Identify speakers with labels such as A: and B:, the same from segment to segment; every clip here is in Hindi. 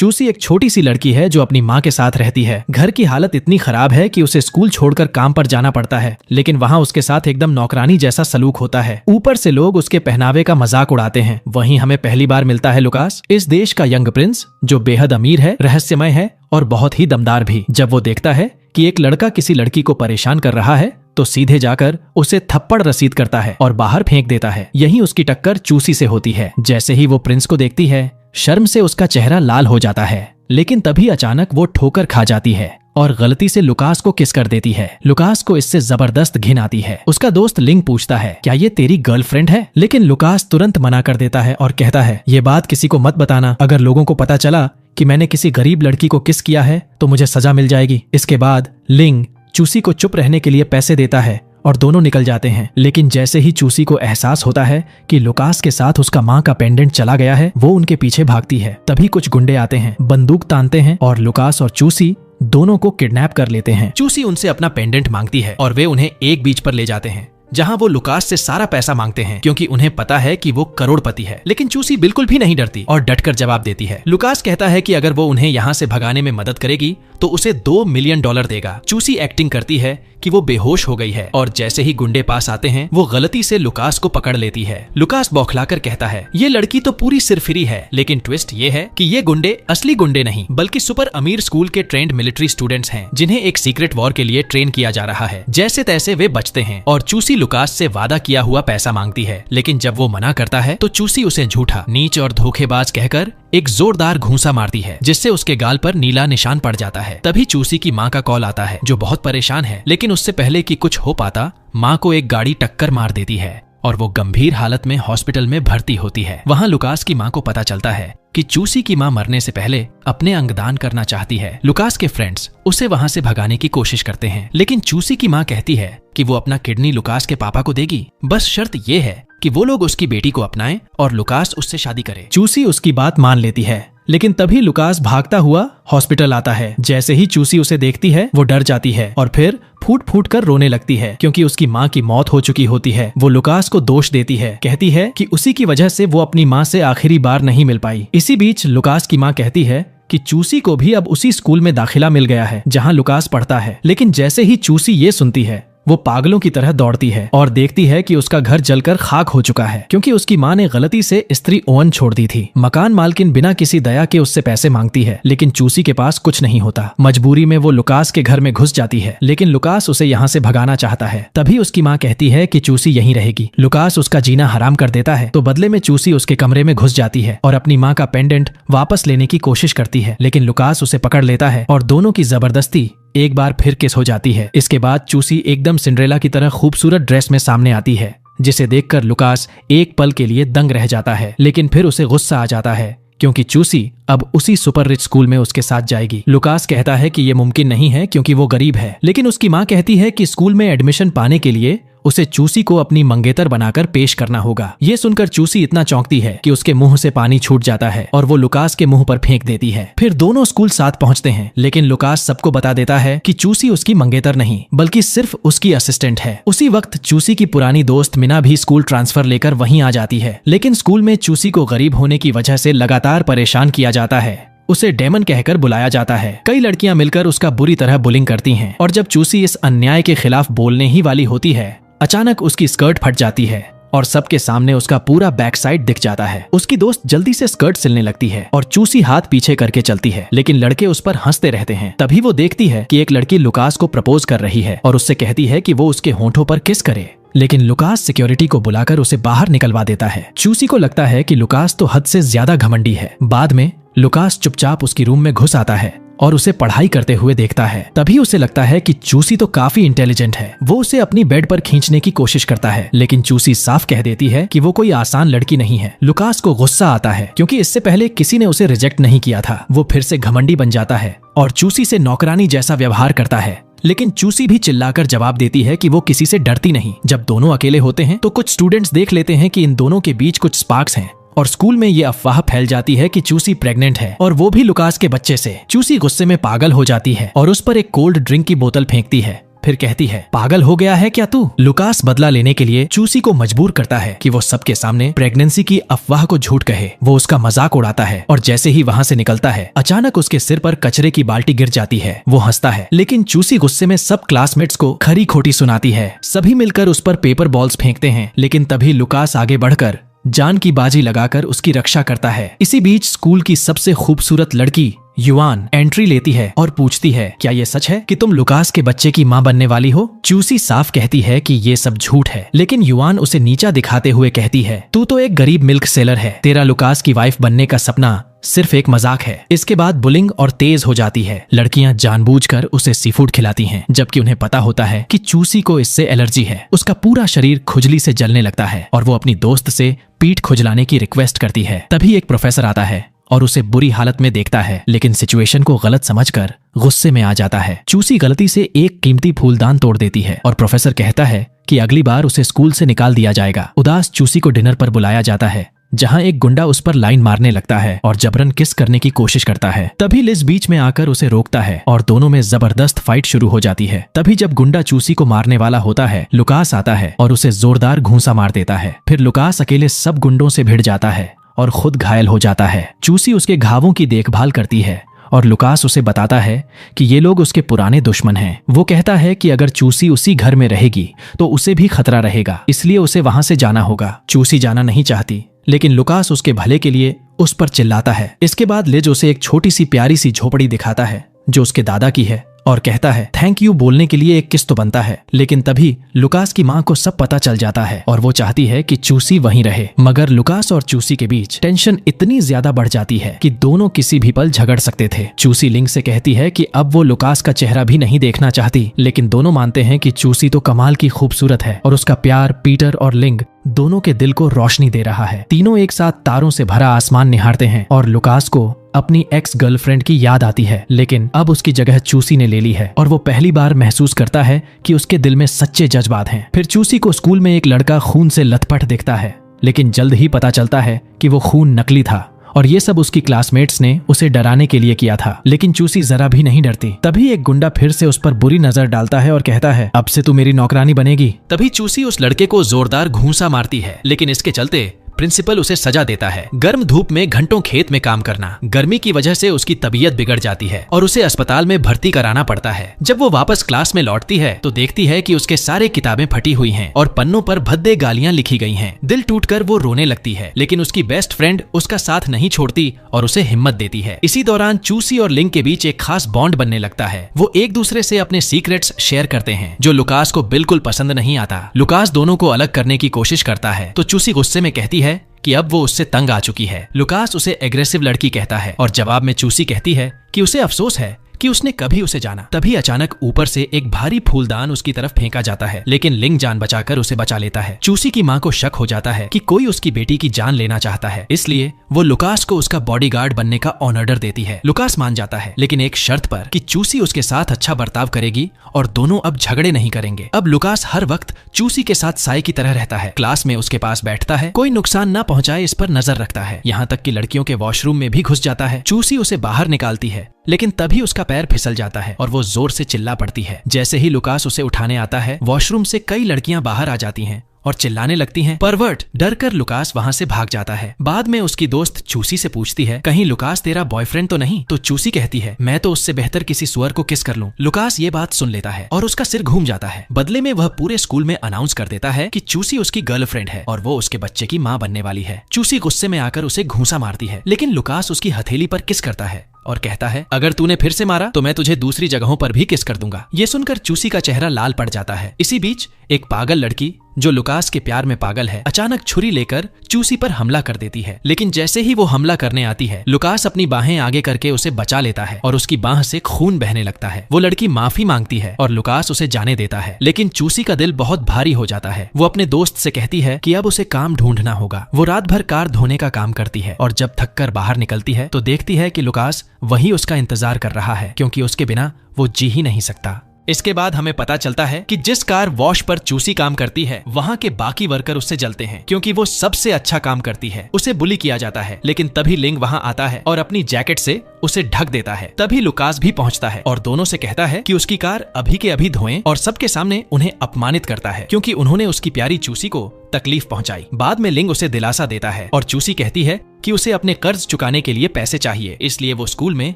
A: चूसी एक छोटी सी लड़की है जो अपनी माँ के साथ रहती है। घर की हालत इतनी खराब है कि उसे स्कूल छोड़कर काम पर जाना पड़ता है, लेकिन वहाँ उसके साथ एकदम नौकरानी जैसा सलूक होता है। ऊपर से लोग उसके पहनावे का मजाक उड़ाते हैं। वहीं हमें पहली बार मिलता है लुकास, इस देश का यंग प्रिंस जो बेहद अमीर है, रहस्यमय है और बहुत ही दमदार भी। जब वो देखता है कि एक लड़का किसी लड़की को परेशान कर रहा है तो सीधे जाकर उसे थप्पड़ रसीद करता है और बाहर फेंक देता है। यहीं उसकी टक्कर चूसी से होती है। जैसे ही वो प्रिंस को देखती है, शर्म से उसका चेहरा लाल हो जाता है, लेकिन तभी अचानक वो ठोकर खा जाती है और गलती से लुकास को किस कर देती है। लुकास को इससे जबरदस्त घिन आती है। उसका दोस्त लिंग पूछता है, क्या ये तेरी गर्लफ्रेंड है? लेकिन लुकास तुरंत मना कर देता है और कहता है, ये बात किसी को मत बताना। अगर लोगों को पता चला कि मैंने किसी गरीब लड़की को किस किया है तो मुझे सजा मिल जाएगी। इसके बाद लिंग चूसी को चुप रहने के लिए पैसे देता है और दोनों निकल जाते हैं। लेकिन जैसे ही चूसी को एहसास होता है कि लुकास के साथ उसका माँ का पेंडेंट चला गया है, वो उनके पीछे भागती है। तभी कुछ गुंडे आते हैं, बंदूक तानते हैं और लुकास और चूसी दोनों को किडनैप कर लेते हैं। चूसी उनसे अपना पेंडेंट मांगती है और वे उन्हें एक बीच पर ले जाते हैं जहां वो लुकास से सारा पैसा मांगते हैं, क्योंकि उन्हें पता है कि वो करोड़पति है। लेकिन चूसी बिल्कुल भी नहीं डरती और डटकर जवाब देती है। लुकास कहता है कि अगर वो उन्हें यहाँ से भगाने में मदद करेगी तो उसे $2 मिलियन देगा। चूसी एक्टिंग करती है कि वो बेहोश हो गई है और जैसे ही गुंडे पास आते हैं वो गलती से लुकास को पकड़ लेती है। लुकास बौखलाकर कहता है, ये लड़की तो पूरी सिरफिरी है। लेकिन ट्विस्ट ये है कि ये गुंडे असली गुंडे नहीं बल्कि सुपर अमीर स्कूल के ट्रेंड मिलिट्री स्टूडेंट्स हैं, जिन्हें एक सीक्रेट वॉर के लिए ट्रेन किया जा रहा है। जैसे तैसे वे बचते हैं और चूसी लुकास से वादा किया हुआ पैसा मांगती है। लेकिन जब वो मना करता है तो चूसी उसे झूठा, नीच और धोखेबाज कहकर एक जोरदार घूंसा मारती है, जिससे उसके गाल पर नीला निशान पड़ जाता है। तभी चूसी की माँ का कॉल आता है, जो बहुत परेशान है। लेकिन उससे पहले कि कुछ हो पाता, माँ को एक गाड़ी टक्कर मार देती है और वो गंभीर हालत में हॉस्पिटल में भर्ती होती है। वहाँ लुकास की माँ को पता चलता है कि चूसी की माँ मरने से पहले अपने अंगदान करना चाहती है। लुकास के फ्रेंड्स उसे वहाँ से भगाने की कोशिश करते हैं, लेकिन चूसी की माँ कहती है कि वो अपना किडनी लुकास के पापा को देगी, बस शर्त ये है कि वो लोग उसकी बेटी को अपनाएं और लुकास उससे शादी करे। चूसी उसकी बात मान लेती है, लेकिन तभी लुकास भागता हुआ हॉस्पिटल आता है। जैसे ही चूसी उसे देखती है वो डर जाती है और फिर फूट फूट कर रोने लगती है, क्योंकि उसकी माँ की मौत हो चुकी होती है। वो लुकास को दोष देती है, कहती है कि उसी की वजह से वो अपनी माँ से आखिरी बार नहीं मिल पाई। इसी बीच लुकास की माँ कहती है कि चूसी को भी अब उसी स्कूल में दाखिला मिल गया है जहाँ लुकास पढ़ता है। लेकिन जैसे ही चूसी ये सुनती है वो पागलों की तरह दौड़ती है और देखती है कि उसका घर जलकर खाक हो चुका है, क्योंकि उसकी माँ ने गलती से स्त्री ओवन छोड़ दी थी। मकान मालकिन बिना किसी दया के उससे पैसे मांगती है, लेकिन चूसी के पास कुछ नहीं होता। मजबूरी में वो लुकास के घर में घुस जाती है, लेकिन लुकास उसे यहाँ से भगाना चाहता है। तभी उसकी माँ कहती है कि चूसी यहीं रहेगी। लुकास उसका जीना हराम कर देता है, तो बदले में चूसी उसके कमरे में घुस जाती है और अपनी माँ का पेंडेंट वापस लेने की कोशिश करती है। लेकिन लुकास उसे पकड़ लेता है और दोनों की जबरदस्ती एक बार फिर किस हो जाती है। इसके बाद चूसी एकदम सिंड्रेला की तरह खूबसूरत ड्रेस में सामने आती है, जिसे देखकर लुकास एक पल के लिए दंग रह जाता है। लेकिन फिर उसे गुस्सा आ जाता है, क्योंकि चूसी अब उसी सुपर रिच स्कूल में उसके साथ जाएगी। लुकास कहता है कि ये मुमकिन नहीं है क्योंकि वो गरीब है, लेकिन उसकी माँ कहती है कि स्कूल में एडमिशन पाने के लिए उसे चूसी को अपनी मंगेतर बनाकर पेश करना होगा। ये सुनकर चूसी इतना चौंकती है कि उसके मुंह से पानी छूट जाता है और वो लुकास के मुंह पर फेंक देती है। फिर दोनों स्कूल साथ पहुंचते हैं, लेकिन लुकास सबको बता देता है कि चूसी उसकी मंगेतर नहीं बल्कि सिर्फ उसकी असिस्टेंट है। उसी वक्त चूसी की पुरानी दोस्त मिना भी स्कूल ट्रांसफर लेकर वहीं आ जाती है, लेकिन स्कूल में चूसी को गरीब होने की वजह से लगातार परेशान किया जाता है। उसे डेमन कहकर बुलाया जाता है। कई लड़कियां मिलकर उसका बुरी तरह बुलिंग करती हैं और जब चूसी इस अन्याय के खिलाफ बोलने ही वाली होती है, अचानक उसकी स्कर्ट फट जाती है और सबके सामने उसका पूरा बैक साइड दिख जाता है। उसकी दोस्त जल्दी से स्कर्ट सिलने लगती है और चूसी हाथ पीछे करके चलती है, लेकिन लड़के उस पर हंसते रहते हैं। तभी वो देखती है कि एक लड़की लुकास को प्रपोज कर रही है और उससे कहती है कि वो उसके होंठों पर किस करे, लेकिन लुकास सिक्योरिटी को बुलाकर उसे बाहर निकलवा देता है। चूसी को लगता है कि लुकास तो हद से ज्यादा घमंडी है। बाद में लुकास चुपचाप उसकी रूम में घुस आता है और उसे पढ़ाई करते हुए देखता है। तभी उसे लगता है कि चूसी तो काफी इंटेलिजेंट है। वो उसे अपनी बेड पर खींचने की कोशिश करता है, लेकिन चूसी साफ कह देती है कि वो कोई आसान लड़की नहीं है। लुकास को गुस्सा आता है, क्योंकि इससे पहले किसी ने उसे रिजेक्ट नहीं किया था। वो फिर से घमंडी बन जाता है और चूसी से नौकरानी जैसा व्यवहार करता है, लेकिन चूसी भी चिल्लाकर जवाब देती है कि वो किसी से डरती नहीं। जब दोनों अकेले होते हैं तो कुछ स्टूडेंट्स देख लेते हैं कि इन दोनों के बीच कुछ स्पार्क्स हैं और स्कूल में ये अफवाह फैल जाती है कि चूसी प्रेग्नेंट है, और वो भी लुकास के बच्चे से। चूसी गुस्से में पागल हो जाती है और उस पर एक कोल्ड ड्रिंक की बोतल फेंकती है, फिर कहती है, पागल हो गया है क्या तू? लुकास बदला लेने के लिए चूसी को मजबूर करता है कि वो सबके सामने प्रेगनेंसी की अफवाह को झूठ कहे। वो उसका मजाक उड़ाता है और जैसे ही वहाँ से निकलता है अचानक उसके सिर पर कचरे की बाल्टी गिर जाती है। वो हंसता है, लेकिन चूसी गुस्से में सब क्लासमेट्स को खरी खोटी सुनाती है। सभी मिलकर उस पर पेपर बॉल्स फेंकते हैं, लेकिन तभी लुकास आगे बढ़कर जान की बाजी लगाकर उसकी रक्षा करता है। इसी बीच स्कूल की सबसे खूबसूरत लड़की युआन एंट्री लेती है और पूछती है, क्या ये सच है कि तुम लुकास के बच्चे की मां बनने वाली हो? चूसी साफ कहती है कि ये सब झूठ है, लेकिन युआन उसे नीचा दिखाते हुए कहती है, तू तो एक गरीब मिल्क सेलर है, तेरा लुकास की वाइफ बनने का सपना सिर्फ एक मजाक है। इसके बाद बुलिंग और तेज हो जाती है। लड़कियां जानबूझकर उसे सीफूड खिलाती हैं, जबकि उन्हें पता होता है कि चूसी को इससे एलर्जी है। उसका पूरा शरीर खुजली से जलने लगता है और वो अपनी दोस्त से पीठ खुजलाने की रिक्वेस्ट करती है। तभी एक प्रोफेसर आता है और उसे बुरी हालत में देखता है, लेकिन सिचुएशन को गलत समझकर गुस्से में आ जाता है। चूसी गलती से एक कीमती फूलदान तोड़ देती है और प्रोफेसर कहता है कि अगली बार उसे स्कूल से निकाल दिया जाएगा। उदास चूसी को डिनर पर बुलाया जाता है, जहां एक गुंडा उस पर लाइन मारने लगता है और जबरन किस करने की कोशिश करता है। तभी लिज बीच में आकर उसे रोकता है और दोनों में जबरदस्त फाइट शुरू हो जाती है। तभी जब गुंडा चूसी को मारने वाला होता है, लुकास आता है और उसे जोरदार घूंसा मार देता है। फिर लुकास अकेले सब गुंडों से भिड़ जाता है और खुद घायल हो जाता है। चूसी उसके घावों की देखभाल करती है और लुकास उसे बताता है कि ये लोग उसके पुराने दुश्मन हैं। वो कहता है कि अगर चूसी उसी घर में रहेगी तो उसे भी खतरा रहेगा, इसलिए उसे वहां से जाना होगा। चूसी जाना नहीं चाहती, लेकिन लुकास उसके भले के लिए उस पर चिल्लाता है। इसके बाद लिज उसे एक छोटी सी प्यारी सी झोपड़ी दिखाता है जो उसके दादा की है और कहता है, थैंक यू बोलने के लिए एक किस तो बनता है। लेकिन तभी लुकास की मां को सब पता चल जाता है और वो चाहती है कि चूसी वहीं रहे। मगर लुकास और चूसी के बीच टेंशन इतनी ज्यादा बढ़ जाती है कि दोनों किसी भी पल झगड़ सकते थे। चूसी लिंग से कहती है कि अब वो लुकास का चेहरा भी नहीं देखना चाहती, लेकिन दोनों मानते हैं कि चूसी तो कमाल की खूबसूरत है और उसका प्यार पीटर और लिंग दोनों के दिल को रोशनी दे रहा है। तीनों एक साथ तारों से भरा आसमान निहारते हैं और लुकास को अपनी एक्स गर्लफ्रेंड की याद आती है, लेकिन अब उसकी जगह चूसी ने ले ली है और वो पहली बार महसूस करता है कि उसके दिल में सच्चे जज्बात हैं। फिर चूसी को स्कूल में एक लड़का खून से लथपथ दिखता है, लेकिन जल्द ही पता चलता है कि वो खून नकली था और ये सब उसकी क्लासमेट्स ने उसे डराने के लिए किया था। लेकिन चूसी जरा भी नहीं डरती। तभी एक गुंडा फिर से उस पर बुरी नजर डालता है और कहता है, अब से तू मेरी नौकरानी बनेगी। तभी चूसी उस लड़के को जोरदार घूंसा मारती है, लेकिन इसके चलते प्रिंसिपल उसे सजा देता है। गर्म धूप में घंटों खेत में काम करना, गर्मी की वजह से उसकी तबीयत बिगड़ जाती है और उसे अस्पताल में भर्ती कराना पड़ता है। जब वो वापस क्लास में लौटती है तो देखती है कि उसके सारे किताबें फटी हुई हैं और पन्नों पर भद्दे गालियां लिखी गई हैं। दिल टूटकर वो रोने लगती है, लेकिन उसकी बेस्ट फ्रेंड उसका साथ नहीं छोड़ती और उसे हिम्मत देती है। इसी दौरान चूसी और लिंग के बीच एक खास बॉन्ड बनने लगता है। वो एक दूसरे से अपने सीक्रेट्स शेयर करते हैं, जो लुकास को बिल्कुल पसंद नहीं आता। लुकास दोनों को अलग करने की कोशिश करता है तो चूसी गुस्से में कहती है कि अब वो उससे तंग आ चुकी है। लुकास उसे एग्रेसिव लड़की कहता है और जवाब में चूसी कहती है कि उसे अफसोस है कि उसने कभी उसे जाना। तभी अचानक ऊपर से एक भारी फूलदान उसकी तरफ फेंका जाता है, लेकिन लिंग जान बचाकर उसे बचा लेता है। चूसी की मां को शक हो जाता है कि कोई उसकी बेटी की जान लेना चाहता है, इसलिए वो लुकास को उसका बॉडीगार्ड बनने का ऑर्डर देती है। लुकास मान जाता है, लेकिन एक शर्त पर कि चूसी उसके साथ अच्छा बर्ताव करेगी और दोनों अब झगड़े नहीं करेंगे। अब लुकास हर वक्त चूसी के साथ साई की तरह रहता है, क्लास में उसके पास बैठता है, कोई नुकसान न पहुंचाए इस पर नजर रखता है, यहाँ तक कि लड़कियों के वॉशरूम में भी घुस जाता है। चूसी उसे बाहर निकालती है, लेकिन तभी उसका पैर फिसल जाता है और वो जोर से चिल्ला पड़ती है। जैसे ही लुकास उसे उठाने आता है, वॉशरूम से कई लड़कियां बाहर आ जाती हैं और चिल्लाने लगती हैं, परवर्ट। डर कर लुकास वहां से भाग जाता है। बाद में उसकी दोस्त चूसी से पूछती है, कहीं लुकास तेरा बॉयफ्रेंड तो नहीं? तो चूसी कहती है, मैं तो उससे बेहतर किसी सुअर को किस कर लूं। लुकास ये बात सुन लेता है और उसका सिर घूम जाता है। बदले में वह पूरे स्कूल में अनाउंस कर देता है कि चूसी उसकी गर्लफ्रेंड है और वो उसके बच्चे की मां बनने वाली है। चूसी गुस्से में आकर उसे घूंसा मारती है, लेकिन लुकास उसकी हथेली पर किस करता है और कहता है, अगर तूने फिर से मारा तो मैं तुझे दूसरी जगहों पर भी किस कर दूंगा। ये सुनकर चूसी का चेहरा लाल पड़ जाता है। इसी बीच एक पागल लड़की जो लुकास के प्यार में पागल है, अचानक छुरी लेकर चूसी पर हमला कर देती है, लेकिन जैसे ही वो हमला करने आती है, लुकास अपनी बाहें आगे करके उसे बचा लेता है और उसकी बाह से खून बहने लगता है। वो लड़की माफी मांगती है और लुकास उसे जाने देता है, लेकिन चूसी का दिल बहुत भारी हो जाता है। वो अपने दोस्त से कहती है कि अब उसे काम ढूंढना होगा। वो रात भर कार धोने का काम करती है और जब थक कर बाहर निकलती है तो देखती है कि लुकास वही उसका इंतजार कर रहा है, क्योंकि उसके बिना वो जी ही नहीं सकता। इसके बाद हमें पता चलता है कि जिस कार वॉश पर चूसी काम करती है वहाँ के बाकी वर्कर उससे जलते हैं क्योंकि वो सबसे अच्छा काम करती है। उसे बुली किया जाता है, लेकिन तभी लिंग वहाँ आता है और अपनी जैकेट से उसे ढक देता है। तभी लुकास भी पहुँचता है और दोनों से कहता है कि उसकी कार अभी के अभी धोएं और सबके सामने उन्हें अपमानित करता है क्योंकि उन्होंने उसकी प्यारी चूसी को तकलीफ पहुंचाई। बाद में लिंग उसे दिलासा देता है और चूसी कहती है कि उसे अपने कर्ज चुकाने के लिए पैसे चाहिए, इसलिए वो स्कूल में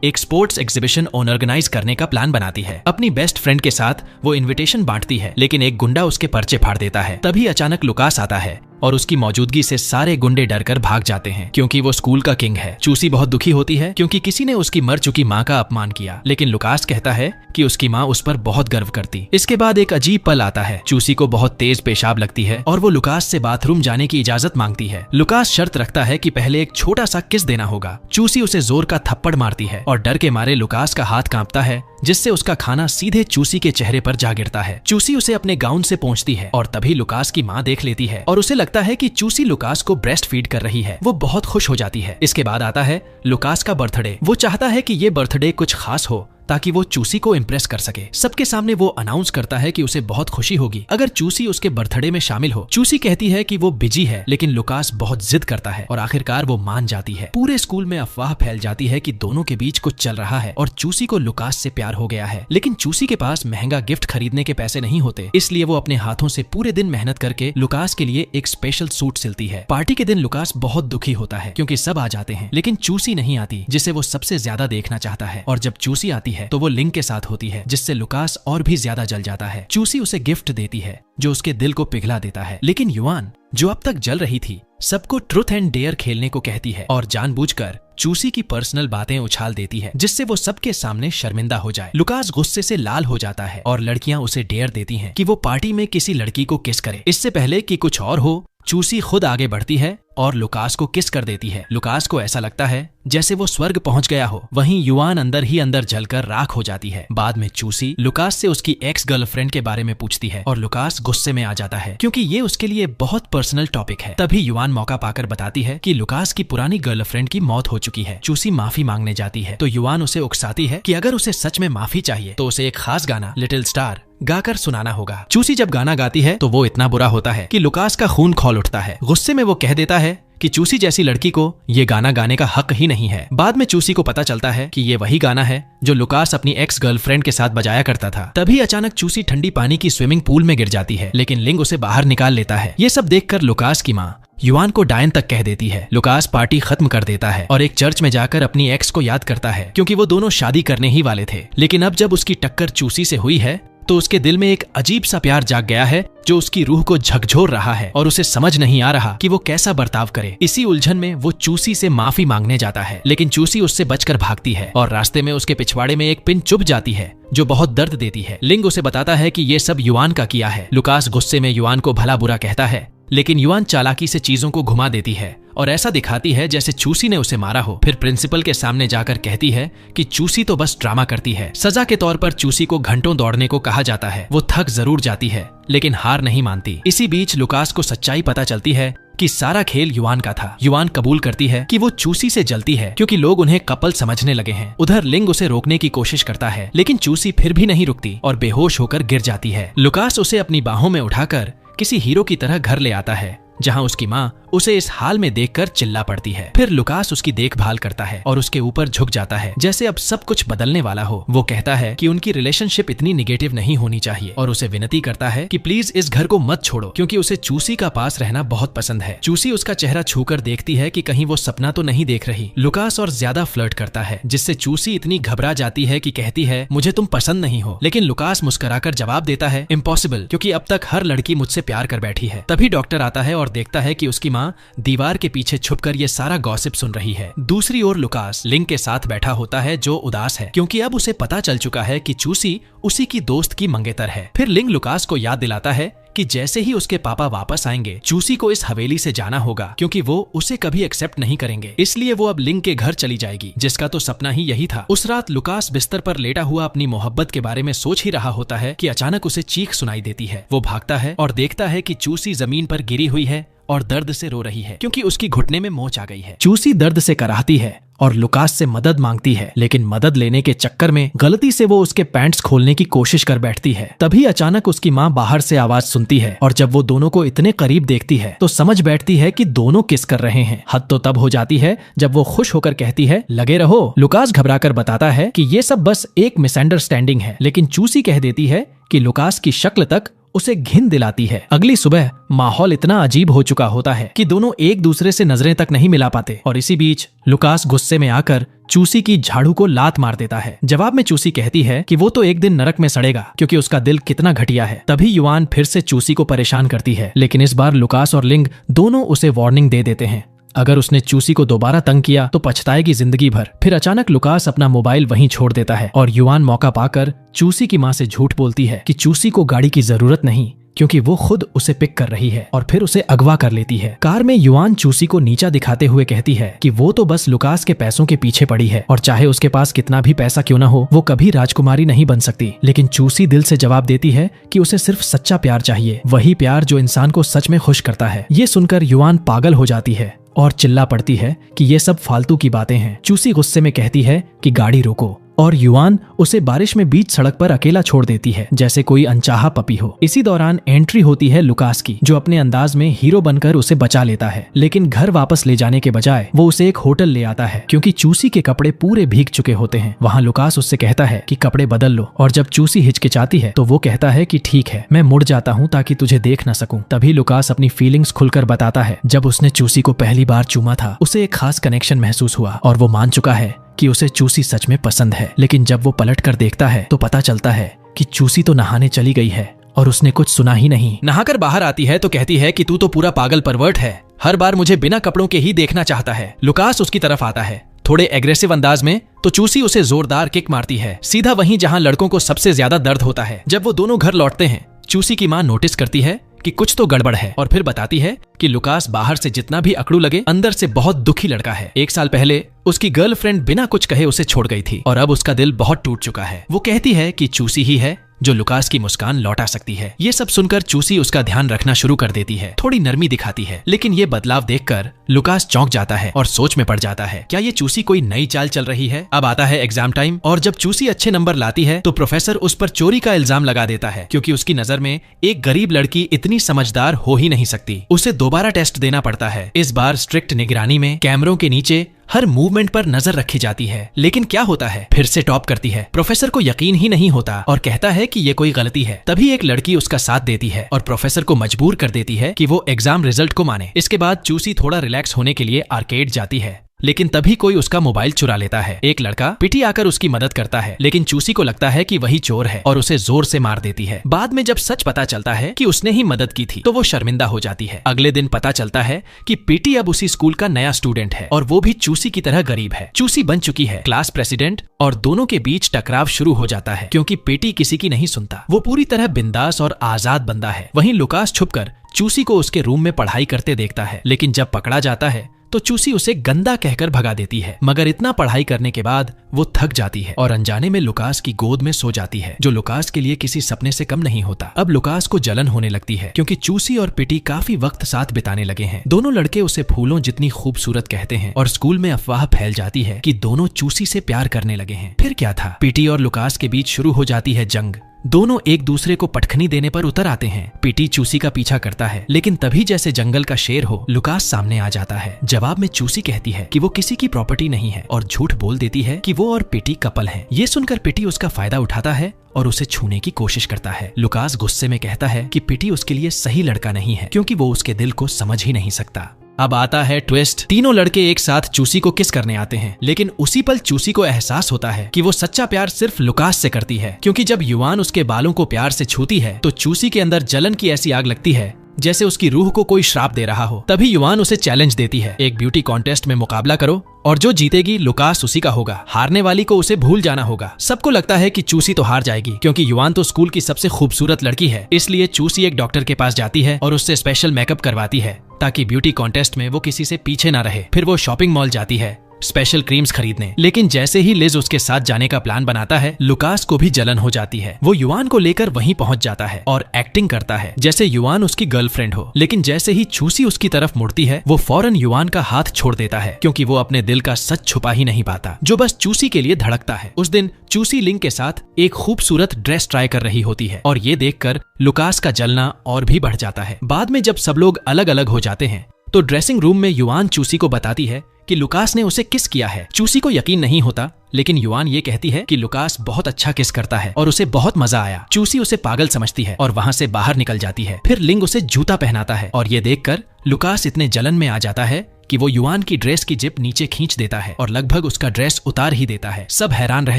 A: एक स्पोर्ट्स एग्जीबिशन ऑर्गेनाइज करने का प्लान बनाती है। अपनी बेस्ट फ्रेंड के साथ वो इनविटेशन बांटती है, लेकिन एक गुंडा उसके पर्चे फाड़ देता है। तभी अचानक लुकास आता है और उसकी मौजूदगी से सारे गुंडे डरकर भाग जाते हैं क्योंकि वो स्कूल का किंग है। चूसी बहुत दुखी होती है क्योंकि किसी ने उसकी मर चुकी माँ का अपमान किया, लेकिन लुकास कहता है कि उसकी माँ उस पर बहुत गर्व करती। इसके बाद एक अजीब पल आता है। चूसी को बहुत तेज पेशाब लगती है और वो लुकास से बाथरूम जाने की इजाजत मांगती है। लुकास शर्त रखता है कि पहले एक छोटा सा किस देना होगा। चूसी उसे जोर का थप्पड़ मारती है और डर के मारे लुकास का हाथ कांपता है, जिससे उसका खाना सीधे चूसी के चेहरे पर जा गिरता है। चूसी उसे अपने गाउन से पोंछती है और तभी लुकास की माँ देख लेती है और उसे लगता है कि चूसी लुकास को ब्रेस्ट फीड कर रही है। वो बहुत खुश हो जाती है। इसके बाद आता है लुकास का बर्थडे। वो चाहता है कि ये बर्थडे कुछ खास हो ताकि वो चूसी को इम्प्रेस कर सके। सबके सामने वो अनाउंस करता है कि उसे बहुत खुशी होगी अगर चूसी उसके बर्थडे में शामिल हो। चूसी कहती है कि वो बिजी है, लेकिन लुकास बहुत जिद करता है और आखिरकार वो मान जाती है। पूरे स्कूल में अफवाह फैल जाती है कि दोनों के बीच कुछ चल रहा है और चूसी को लुकास से प्यार हो गया है। लेकिन चूसी के पास महंगा गिफ्ट खरीदने के पैसे नहीं होते, इसलिए वो अपने हाथों से पूरे दिन मेहनत करके लुकास के लिए एक स्पेशल सूट सिलती है। पार्टी के दिन लुकास बहुत दुखी होता है क्योंकि सब आ जाते हैं, लेकिन चूसी नहीं आती, जिसे वो सबसे ज्यादा देखना चाहता है। और जब चूसी आती है तो वो लिंग के साथ होती है, जिससे लुकास और भी ज्यादा जल जाता है। चूसी उसे गिफ्ट देती है जो उसके दिल को पिघला देता है, लेकिन युआन जो अब तक जल रही थी सबको ट्रुथ एंड डेयर खेलने को कहती है और जानबूझकर चूसी की पर्सनल बातें उछाल देती है, जिससे वो सबके सामने शर्मिंदा हो जाए। लुकास गुस्से से लाल हो जाता है और लड़कियां उसे डेयर देती हैं कि वो पार्टी में किसी लड़की को किस करे। इससे पहले कि कुछ और हो, चूसी खुद आगे बढ़ती है और लुकास को किस कर देती है। लुकास को ऐसा लगता है जैसे वो स्वर्ग पहुंच गया हो। वहीं युआन अंदर ही अंदर जलकर राख हो जाती है। बाद में चूसी लुकास से उसकी एक्स गर्लफ्रेंड के बारे में पूछती है और लुकास गुस्से में आ जाता है क्योंकि ये उसके लिए बहुत पर्सनल टॉपिक है। तभी युआन मौका पाकर बताती है कि लुकास की पुरानी गर्लफ्रेंड की मौत हो चुकी है। चूसी माफी मांगने जाती है तो युआन उसे उकसाती है कि अगर उसे सच में माफी चाहिए तो उसे एक खास गाना लिटिल स्टार गाकर सुनाना होगा। चूसी जब गाना गाती है तो वो इतना बुरा होता है कि लुकास का खून खौल उठता है। गुस्से में वो कह देता है कि चूसी जैसी लड़की को ये गाना गाने का हक ही नहीं है। बाद में चूसी को पता चलता है कि ये वही गाना है जो लुकास अपनी एक्स गर्लफ्रेंड के साथ बजाया करता था। तभी अचानक चूसी ठंडी पानी की स्विमिंग पूल में गिर जाती है, लेकिन लिंग उसे बाहर निकाल लेता है। ये सब देखकर लुकास की माँ युआन को डायन तक कह देती है। लुकास पार्टी खत्म कर देता है और एक चर्च में जाकर अपनी एक्स को याद करता है क्योंकि वो दोनों शादी करने ही वाले थे। लेकिन अब जब उसकी टक्कर चूसी से हुई है तो उसके दिल में एक अजीब सा प्यार जाग गया है जो उसकी रूह को झकझोर रहा है और उसे समझ नहीं आ रहा कि वो कैसा बर्ताव करे। इसी उलझन में वो चूसी से माफी मांगने जाता है, लेकिन चूसी उससे बचकर भागती है और रास्ते में उसके पिछवाड़े में एक पिन चुभ जाती है जो बहुत दर्द देती है। लिंग उसे बताता है कि ये सब युआन का किया है। लुकास गुस्से में युआन को भला बुरा कहता है, लेकिन युआन चालाकी से चीजों को घुमा देती है और ऐसा दिखाती है जैसे चूसी ने उसे मारा हो। फिर प्रिंसिपल के सामने जाकर कहती है कि चूसी तो बस ड्रामा करती है। सजा के तौर पर चूसी को घंटों दौड़ने को कहा जाता है। वो थक जरूर जाती है लेकिन हार नहीं मानती। इसी बीच लुकास को सच्चाई पता चलती है कि सारा खेल युआन का था। युआन कबूल करती है कि वो चूसी से जलती है क्योंकि लोग उन्हें कपल समझने लगे हैं। उधर लिंग उसे रोकने की कोशिश करता है, लेकिन चूसी फिर भी नहीं रुकती और बेहोश होकर गिर जाती है। लुकास उसे अपनी बाहों में उठाकर किसी हीरो की तरह घर ले आता है, जहां उसकी माँ उसे इस हाल में देखकर चिल्ला पड़ती है। फिर लुकास उसकी देखभाल करता है और उसके ऊपर झुक जाता है जैसे अब सब कुछ बदलने वाला हो। वो कहता है कि उनकी रिलेशनशिप इतनी निगेटिव नहीं होनी चाहिए और उसे विनती करता है कि प्लीज इस घर को मत छोड़ो क्योंकि उसे चूसी का पास रहना बहुत पसंद है। चूसी उसका चेहरा छूकर देखती है कि कहीं वो सपना तो नहीं देख रही। लुकास और ज्यादा फ्लर्ट करता है जिससे चूसी इतनी घबरा जाती है कि कहती है मुझे तुम पसंद नहीं हो, लेकिन लुकास मुस्कुराकर जवाब देता है इम्पॉसिबल, क्योंकि अब तक हर लड़की मुझसे प्यार कर बैठी है। तभी डॉक्टर आता है और देखता है कि उसकी माँ दीवार के पीछे छुपकर ये सारा गॉसिप सुन रही है। दूसरी ओर लुकास लिंग के साथ बैठा होता है जो उदास है क्योंकि अब उसे पता चल चुका है कि चूसी उसी की दोस्त की मंगेतर है। फिर लिंग लुकास को याद दिलाता है कि जैसे ही उसके पापा वापस आएंगे चूसी को इस हवेली से जाना होगा क्योंकि वो उसे कभी एक्सेप्ट नहीं करेंगे। इसलिए वो अब लिंग के घर चली जाएगी, जिसका तो सपना ही यही था। उस रात लुकास बिस्तर पर लेटा हुआ अपनी मोहब्बत के बारे में सोच ही रहा होता है कि अचानक उसे चीख सुनाई देती है। वो भागता है और देखता है कि चूसी जमीन पर गिरी हुई है और दर्द से रो रही है क्योंकि उसकी घुटने में मोच आ गई है। चूसी दर्द से कराहती है और लुकास से मदद मांगती है, लेकिन मदद लेने के चक्कर में गलती से वो उसके पैंट्स खोलने की कोशिश कर बैठती है। तभी अचानक उसकी माँ बाहर से आवाज सुनती है और जब वो दोनों को इतने करीब देखती है तो समझ बैठती है कि दोनों किस कर रहे हैं। हद तो तब हो जाती है जब वो खुश होकर कहती है, लगे रहो। लुकास घबराकर बताता है कि ये सब बस एक मिसअंडरस्टैंडिंग है, लेकिन चूसी कह देती है कि लुकास की शक्ल तक उसे घिन दिलाती है। अगली सुबह माहौल इतना अजीब हो चुका होता है कि दोनों एक दूसरे से नजरें तक नहीं मिला पाते और इसी बीच लुकास गुस्से में आकर चूसी की झाड़ू को लात मार देता है। जवाब में चूसी कहती है कि वो तो एक दिन नरक में सड़ेगा क्योंकि उसका दिल कितना घटिया है। तभी युआन फिर से चूसी को परेशान करती है, लेकिन इस बार लुकास और लिंग दोनों उसे वार्निंग दे देते हैं। अगर उसने चूसी को दोबारा तंग किया तो पछताएगी जिंदगी भर। फिर अचानक लुकास अपना मोबाइल वहीं छोड़ देता है और युआन मौका पाकर चूसी की माँ से झूठ बोलती है कि चूसी को गाड़ी की जरूरत नहीं क्योंकि वो खुद उसे पिक कर रही है और फिर उसे अगवा कर लेती है। कार में युआन चूसी को नीचा दिखाते हुए कहती है कि वो तो बस लुकास के पैसों के पीछे पड़ी है और चाहे उसके पास कितना भी पैसा क्यों ना हो वो कभी राजकुमारी नहीं बन सकती। लेकिन चूसी दिल से जवाब देती है कि उसे सिर्फ सच्चा प्यार चाहिए, वही प्यार जो इंसान को सच में खुश करता है। ये सुनकर युआन पागल हो जाती है और चिल्ला पड़ती है कि ये सब फालतू की बातें हैं। चूसी गुस्से में कहती है कि गाड़ी रोको और युआन उसे बारिश में बीच सड़क पर अकेला छोड़ देती है जैसे कोई अनचाहा पपी हो। इसी दौरान एंट्री होती है लुकास की, जो अपने अंदाज में हीरो बनकर उसे बचा लेता है, लेकिन घर वापस ले जाने के बजाय वो उसे एक होटल ले आता है क्योंकि चूसी के कपड़े पूरे भीग चुके होते हैं। वहाँ लुकास उससे कहता है कि कपड़े बदल लो और जब चूसी हिचकिचाती है तो वो कहता है कि ठीक है, मैं मुड़ जाता हूँ ताकि तुझे देख न सकूं। तभी लुकास अपनी फीलिंग्स खुलकर बताता है। जब उसने चूसी को पहली बार चूमा था उसे एक खास कनेक्शन महसूस हुआ और वो मान चुका है कि उसे चूसी सच में पसंद है। लेकिन जब वो पलट कर देखता है तो पता चलता है कि चूसी तो नहाने चली गई है और उसने कुछ सुना ही नहीं। नहाकर बाहर आती है तो कहती है कि तू तो पूरा पागल परवर्ट है, हर बार मुझे बिना कपड़ों के ही देखना चाहता है। लुकास उसकी तरफ आता है थोड़े एग्रेसिव अंदाज में, तो चूसी उसे जोरदार किक मारती है, सीधा वहीं जहां लड़कों को सबसे ज्यादा दर्द होता है। जब वो दोनों घर लौटते हैं चूसी की माँ नोटिस करती है कि कुछ तो गड़बड़ है और फिर बताती है कि लुकास बाहर से जितना भी अकड़ू लगे अंदर से बहुत दुखी लड़का है। 1 साल पहले उसकी गर्लफ्रेंड बिना कुछ कहे उसे छोड़ गई थी और अब उसका दिल बहुत टूट चुका है। वो कहती है कि चूसी ही है जो लुकास की मुस्कान लौटा सकती है। ये सब सुनकर चूसी उसका ध्यान रखना शुरू कर देती है, थोड़ी नरमी दिखाती है, लेकिन ये बदलाव देखकर लुकास चौंक जाता है और सोच में पड़ जाता है, क्या ये चूसी कोई नई चाल चल रही है। अब आता है एग्जाम टाइम और जब चूसी अच्छे नंबर लाती है तो प्रोफेसर उस पर चोरी का इल्जाम लगा देता है क्योंकि उसकी नजर में एक गरीब लड़की इतनी समझदार हो ही नहीं सकती। उसे दोबारा टेस्ट देना पड़ता है। इस बार स्ट्रिक्ट निगरानी में कैमरों के नीचे हर मूवमेंट पर नजर रखी जाती है, लेकिन क्या होता है, फिर से टॉप करती है। प्रोफेसर को यकीन ही नहीं होता और कहता है कि ये कोई गलती है। तभी एक लड़की उसका साथ देती है और प्रोफेसर को मजबूर कर देती है कि वो एग्जाम रिजल्ट को माने। इसके बाद चूसी थोड़ा रिलैक्स होने के लिए आर्केड जाती है, लेकिन तभी कोई उसका मोबाइल चुरा लेता है। एक लड़का पिटी आकर उसकी मदद करता है, लेकिन चूसी को लगता है कि वही चोर है और उसे जोर से मार देती है। बाद में जब सच पता चलता है कि उसने ही मदद की थी तो वो शर्मिंदा हो जाती है। अगले दिन पता चलता है कि पीटी अब उसी स्कूल का नया स्टूडेंट है और वो भी चूसी की तरह गरीब है। चूसी बन चुकी है क्लास प्रेसिडेंट और दोनों के बीच टकराव शुरू हो जाता है क्योंकि पीटी किसी की नहीं सुनता। वो पूरी तरह बिंदास और आजाद बंदा है। वहीं लुकास छुपकर चूसी को उसके रूम में पढ़ाई करते देखता है, लेकिन जब पकड़ा जाता है तो चूसी उसे गंदा कहकर भगा देती है। मगर इतना पढ़ाई करने के बाद वो थक जाती है और अनजाने में लुकास की गोद में सो जाती है, जो लुकास के लिए किसी सपने से कम नहीं होता। अब लुकास को जलन होने लगती है क्योंकि चूसी और पिटी काफी वक्त साथ बिताने लगे हैं। दोनों लड़के उसे फूलों जितनी खूबसूरत कहते हैं और स्कूल में अफवाह फैल जाती है कि दोनों चूसी से प्यार करने लगे हैं। फिर क्या था, पिटी और लुकास के बीच शुरू हो जाती है जंग। दोनों एक दूसरे को पटखनी देने पर उतर आते हैं। पीटी चूसी का पीछा करता है, लेकिन तभी जैसे जंगल का शेर हो लुकास सामने आ जाता है। जवाब में चूसी कहती है कि वो किसी की प्रॉपर्टी नहीं है और झूठ बोल देती है कि वो और पीटी कपल हैं। ये सुनकर पीटी उसका फायदा उठाता है और उसे छूने की कोशिश करता है। लुकास गुस्से में कहता है कि पीटी उसके लिए सही लड़का नहीं है क्योंकि वो उसके दिल को समझ ही नहीं सकता। अब आता है ट्विस्ट। तीनों लड़के एक साथ चूसी को किस करने आते हैं, लेकिन उसी पल चूसी को एहसास होता है कि वो सच्चा प्यार सिर्फ लुकास से करती है, क्योंकि जब युआन उसके बालों को प्यार से छूती है तो चूसी के अंदर जलन की ऐसी आग लगती है जैसे उसकी रूह को कोई श्राप दे रहा हो। तभी युआन उसे चैलेंज देती है, एक ब्यूटी कॉन्टेस्ट में मुकाबला करो और जो जीतेगी लुकास उसी का होगा, हारने वाली को उसे भूल जाना होगा। सबको लगता है कि चूसी तो हार जाएगी क्योंकि युआन तो स्कूल की सबसे खूबसूरत लड़की है। इसलिए चूसी एक डॉक्टर के पास जाती है और उससे स्पेशल मेकअप करवाती है ताकि ब्यूटी कॉन्टेस्ट में वो किसी से पीछे ना रहे। फिर वो शॉपिंग मॉल जाती है स्पेशल क्रीम्स खरीदने। लेकिन जैसे ही लिज उसके साथ जाने का प्लान बनाता है, लुकास को भी जलन हो जाती है। वो युआन को लेकर वहीं पहुंच जाता है और एक्टिंग करता है जैसे युआन उसकी गर्लफ्रेंड हो। लेकिन जैसे ही चूसी उसकी तरफ मुड़ती है, वो फौरन युआन का हाथ छोड़ देता है, क्योंकि वो अपने दिल का सच छुपा ही नहीं पाता, जो बस चूसी के लिए धड़कता है। उस दिन चूसी लिंग के साथ एक खूबसूरत ड्रेस ट्राई कर रही होती है और ये देखकर लुकास का जलना और भी बढ़ जाता है। बाद में जब सब लोग अलग अलग हो जाते हैं तो ड्रेसिंग रूम में युआन चूसी को बताती है कि लुकास ने उसे किस किया है। चूसी को यकीन नहीं होता, लेकिन युआन ये कहती है कि लुकास बहुत अच्छा किस करता है और उसे बहुत मजा आया। चूसी उसे पागल समझती है और वहां से बाहर निकल जाती है। फिर लिंग उसे जूता पहनाता है और ये देखकर लुकास इतने जलन में आ जाता है कि वो युआन की ड्रेस की जिप नीचे खींच देता है और लगभग उसका ड्रेस उतार ही देता है। सब हैरान रह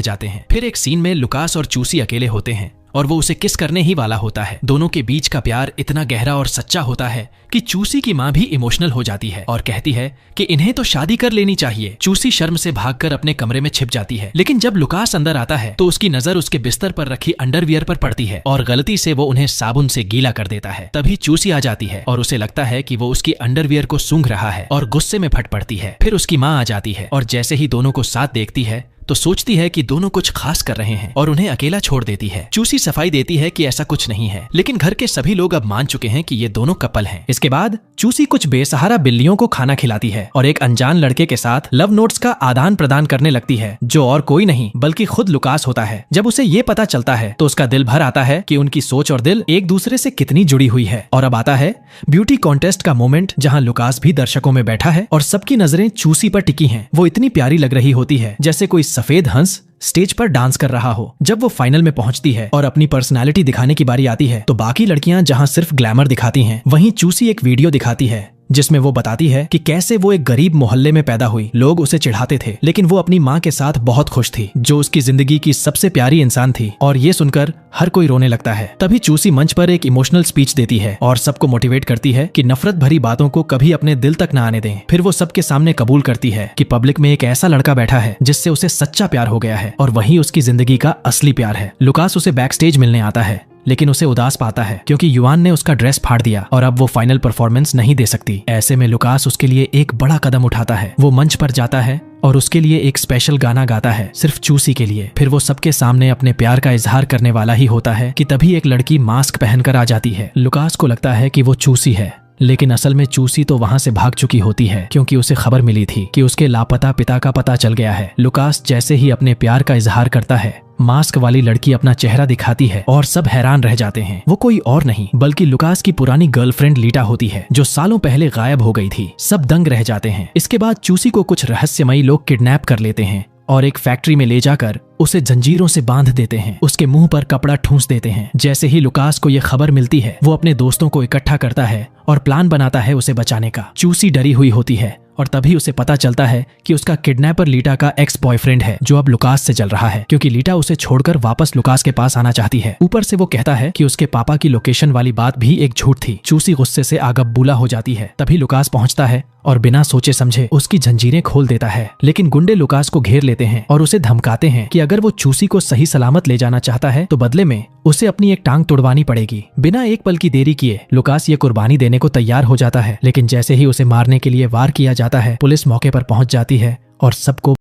A: जाते हैं। फिर एक सीन में लुकास और चूसी अकेले होते हैं और वो उसे किस करने ही वाला होता है। दोनों के बीच का प्यार इतना गहरा और सच्चा होता है कि चूसी की माँ भी इमोशनल हो जाती है और कहती है कि इन्हें तो शादी कर लेनी चाहिए। चूसी शर्म से भागकर अपने कमरे में छिप जाती है, लेकिन जब लुकास अंदर आता है तो उसकी नजर उसके बिस्तर पर रखी अंडरवियर पर पड़ती है और गलती से वो उन्हें साबुन से गीला कर देता है। तभी चूसी आ जाती है और उसे लगता है कि वो उसकी अंडरवियर को सूंघ रहा है और गुस्से में फट पड़ती है। फिर उसकी माँ आ जाती है और जैसे ही दोनों को साथ देखती है तो सोचती है कि दोनों कुछ खास कर रहे हैं और उन्हें अकेला छोड़ देती है। चूसी सफाई देती है कि ऐसा कुछ नहीं है, लेकिन घर के सभी लोग अब मान चुके हैं कि ये दोनों कपल हैं। इसके बाद चूसी कुछ बेसहारा बिल्लियों को खाना खिलाती है और एक अनजान लड़के के साथ लव नोट्स का आदान प्रदान करने लगती है, जो और कोई नहीं बल्कि खुद लुकास होता है। जब उसे ये पता चलता है तो उसका दिल भर आता है कि उनकी सोच और दिल एक दूसरे से कितनी जुड़ी हुई है। और अब आता है ब्यूटी कॉन्टेस्ट का मोमेंट, जहाँ लुकास भी दर्शकों में बैठा है और सबकी नजरें चूसी पर टिकी हैं। वो इतनी प्यारी लग रही होती है जैसे कोई सफेद हंस स्टेज पर डांस कर रहा हो। जब वो फाइनल में पहुंचती है और अपनी पर्सनालिटी दिखाने की बारी आती है तो बाकी लड़कियां जहां सिर्फ ग्लैमर दिखाती हैं, वहीं चूसी एक वीडियो दिखाती है जिसमें वो बताती है कि कैसे वो एक गरीब मोहल्ले में पैदा हुई। लोग उसे चिढ़ाते थे, लेकिन वो अपनी माँ के साथ बहुत खुश थी, जो उसकी जिंदगी की सबसे प्यारी इंसान थी। और ये सुनकर हर कोई रोने लगता है। तभी चूसी मंच पर एक इमोशनल स्पीच देती है और सबको मोटिवेट करती है कि नफरत भरी बातों को कभी अपने दिल तक न आने दें। फिर वो सबके सामने कबूल करती है कि पब्लिक में एक ऐसा लड़का बैठा है जिससे उसे सच्चा प्यार हो गया है और वही उसकी जिंदगी का असली प्यार है। लुकास उसे बैक स्टेज मिलने आता है, लेकिन उसे उदास पाता है क्योंकि युआन ने उसका ड्रेस फाड़ दिया और अब वो फाइनल परफॉर्मेंस नहीं दे सकती। ऐसे में लुकास उसके लिए एक बड़ा कदम उठाता है। वो मंच पर जाता है और उसके लिए एक स्पेशल गाना गाता है, सिर्फ चूसी के लिए। फिर वो सबके सामने अपने प्यार का इजहार करने वाला ही होता है कि तभी एक लड़की मास्क पहनकर आ जाती है। लुकास को लगता है कि वो चूसी है, लेकिन असल में चूसी तो वहां से भाग चुकी होती है क्योंकि उसे खबर मिली थी कि उसके लापता पिता का पता चल गया है। लुकास जैसे ही अपने प्यार का इजहार करता है, मास्क वाली लड़की अपना चेहरा दिखाती है और सब हैरान रह जाते हैं। वो कोई और नहीं बल्कि लुकास की पुरानी गर्लफ्रेंड लीटा होती है, जो सालों पहले गायब हो गई थी। सब दंग रह जाते हैं। इसके बाद चूसी को कुछ रहस्यमयी लोग किडनैप कर लेते हैं और एक फैक्ट्री में ले जाकर उसे जंजीरों से बांध देते हैं। उसके मुंह पर कपड़ा ठूंस देते हैं। जैसे ही लुकास को ये खबर मिलती है, वो अपने दोस्तों को इकट्ठा करता है और प्लान बनाता है उसे बचाने का। चूसी डरी हुई होती है और तभी उसे पता चलता है कि उसका किडनैपर लीटा का एक्स बॉयफ्रेंड है, जो अब लुकास से चल रहा है, क्योंकि लीटा उसे छोड़कर वापस लुकास के पास आना चाहती है। ऊपर से वो कहता है कि उसके पापा की लोकेशन वाली बात भी एक झूठ थी। चूसी गुस्से से आगबबूला हो जाती है। तभी लुकास पहुंचता है और बिना सोचे समझे उसकी जंजीरें खोल देता है, लेकिन गुंडे लुकास को घेर लेते हैं और उसे धमकाते हैं कि अगर वो चूसी को सही सलामत ले जाना चाहता है तो बदले में उसे अपनी एक टांग तुड़वानी पड़ेगी। बिना एक पल की देरी किए लुकास ये कुर्बानी देने को तैयार हो जाता है, लेकिन जैसे ही उसे मारने के लिए वार किया जाता है, पुलिस मौके पर पहुंच जाती है और सबको